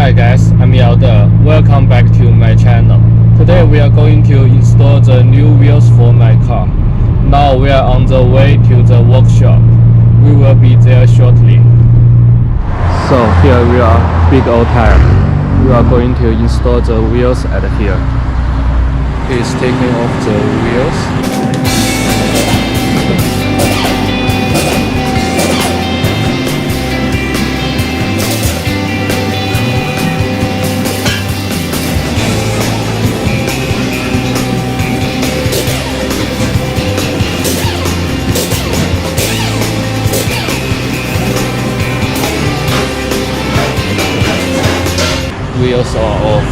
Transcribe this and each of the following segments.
Hi guys, I'm Audi. Welcome back to my channel. Today we are going to install the new wheels for my car. Now we are on the way to the workshop. We will be there shortly. So here we are, big old tire. We are going to install the wheels at here. He is taking off the wheels. Wheels are off.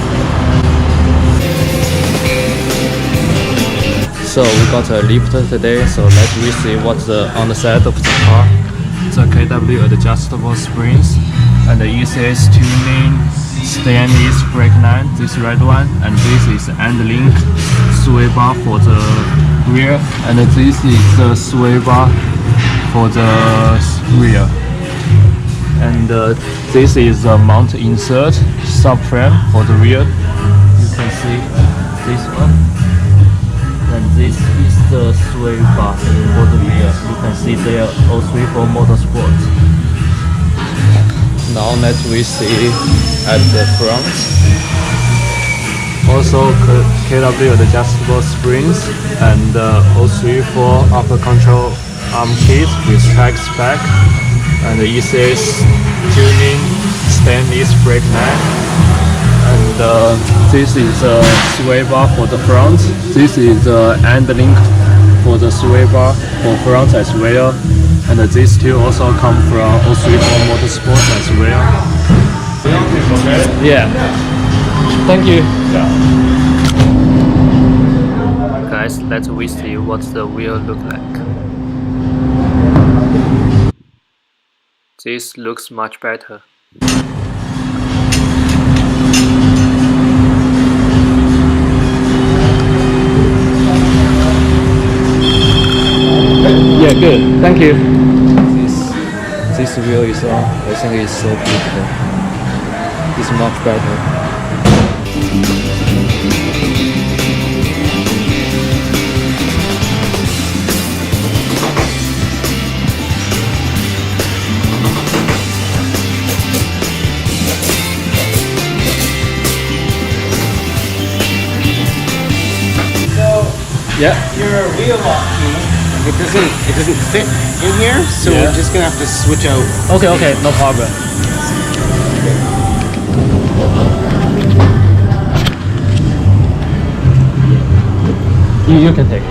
So we got a lift today, so let's see what's on the side of the car. The KW adjustable springs and the ECS tuning stainless brake line, this red one, and this is end link sway bar for the rear, and this is the sway bar for the rear. And this is the mount insert subframe for the rear. You can see this one. And this is the sway bar for the rear. You can see there A4 Motorsport. Now let's see at the front. Also KW adjustable springs and A4 upper control arm kit with track spec. And the ECS tuning stainless brake line, and this is a sway bar for the front. This is the end link for the sway bar for front as well, and these two also come from Rotiform Motorsport as well. Yeah, thank you. Guys, let's see what the wheel look like. This looks much better. Yeah, good. Thank you. This wheel is on. I think it's so beautiful. It's much better. Yeah. Your wheel lock key, it doesn't fit in here, so we're just gonna have to switch out. Okay, no problem. You can take it.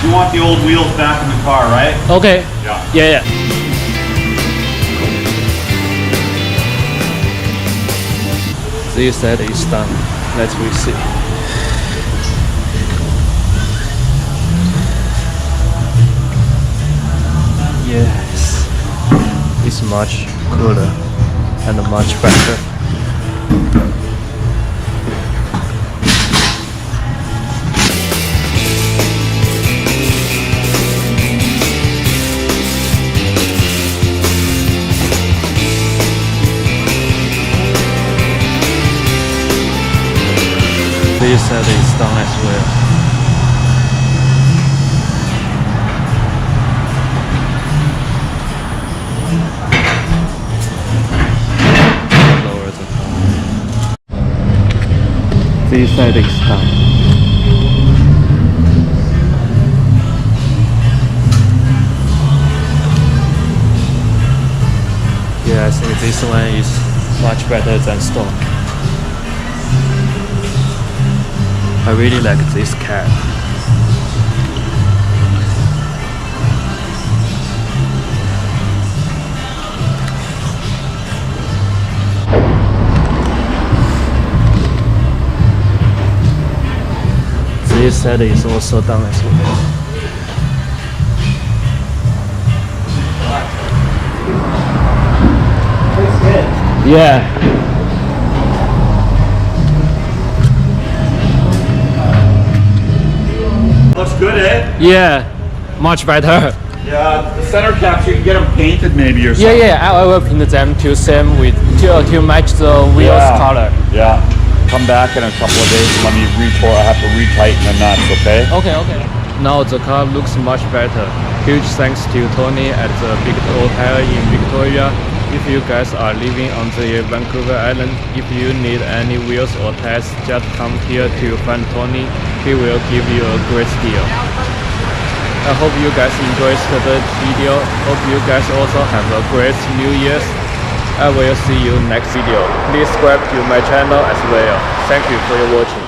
You want the old wheels back in the car, right? Okay. Yeah. This side is done. Let's see. Yes. It's much cooler and much better. This side is done as well. This side is done. Yeah, I think this one is much better than stock. I really like this cat. This side is also done as well. Yeah. Looks good, eh? Yeah. Much better. Yeah, the center caps, you can get them painted maybe or something. Yeah, I will paint them to same with to match the wheels Yeah. color. Yeah. Come back in a couple of days. Let me I have to retighten the nuts, okay? Okay. Now the car looks much better. Huge thanks to Tony at the Big Toe Tire in Victoria. If you guys are living on the Vancouver Island, if you need any wheels or tires, just come here to find Tony. He will give you a great deal. I hope you guys enjoyed the video. Hope you guys also have a great New Year's. I will see you next video. Please subscribe to my channel as well. Thank you for your watching.